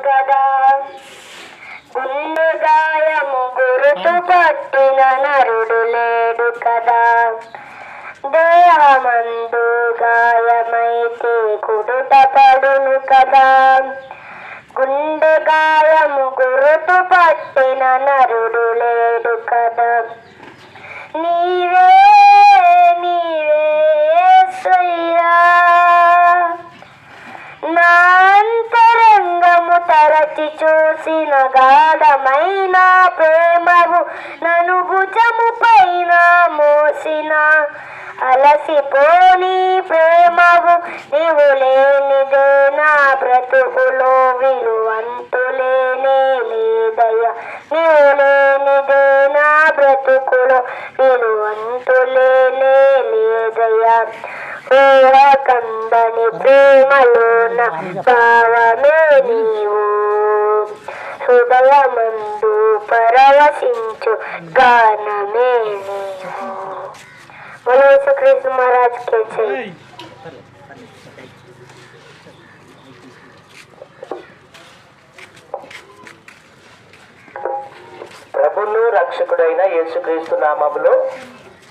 కదా, గుండె గాయము గురుతు పట్టిన నరుడు లేడు కదా, దేహమందు గాయమైతే కుదుట పడును కదా, గుండె గాయము గురుతు పట్టిన నరుడు లేడు కదా, నీవే నీవే యేసయ్యా, నా అంతరంగము తరచి చూసిన గాఢమైన ప్రేమవు, నన్ను భుజము పైన మోసిన అలసిపోని ప్రేమవు, నీవు లేనిదే నా బ్రతుకులో విలువంతు లేనే లేదయ్యా, నీవు లేనిదే నా బ్రతుకులో విలువంతు లేనే లేదయ్యా, కందని ప్రేమలోన భావమే నీవు, హృదయమందు పరవశించు గానమే నీవు. बोलो यीशु क्रिस्त महाराज के जय। ప్రభును రక్షకుడైన యేసుక్రీస్తు నామములో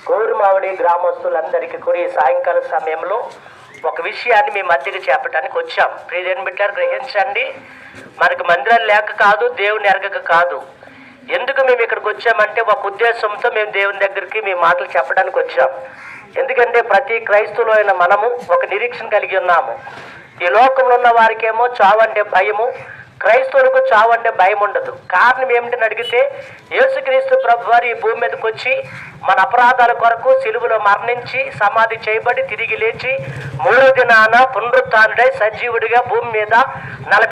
గోరుమావిడి గ్రామస్తులందరికీ కూడా ఈ సాయంకాల సమయంలో ఒక విషయాన్ని మీ మధ్యకి చెప్పడానికి వచ్చాం. ప్రియదేవుని బిడ్డలారా, గ్రహించండి. మనకు మందిరాలు లేక కాదు, దేవుని ఎరగక కాదు. ఎందుకు మేము ఇక్కడికి వచ్చామంటే ఒక ఉద్దేశంతో మేము దేవుని దగ్గరికి మీ మాటలు చెప్పడానికి వచ్చాం. ఎందుకంటే ప్రతి క్రైస్తవులో అయిన మనము ఒక నిరీక్షణ కలిగి ఉన్నాము. ఈ లోకంలో ఉన్న వారికేమో చావు అంటే భయము, క్రైస్తవులకు చావు అంటే భయం ఉండదు. కారణం ఏమిటని అడిగితే, యేసుక్రీస్తు ప్రభు వారు ఈ భూమి మీదకి వచ్చి మన అపరాధాల కొరకు సిలువలో మరణించి సమాధి చేయబడి తిరిగి లేచి 3వ దినాన పునరుత్థానుడై సజీవుడిగా భూమి మీద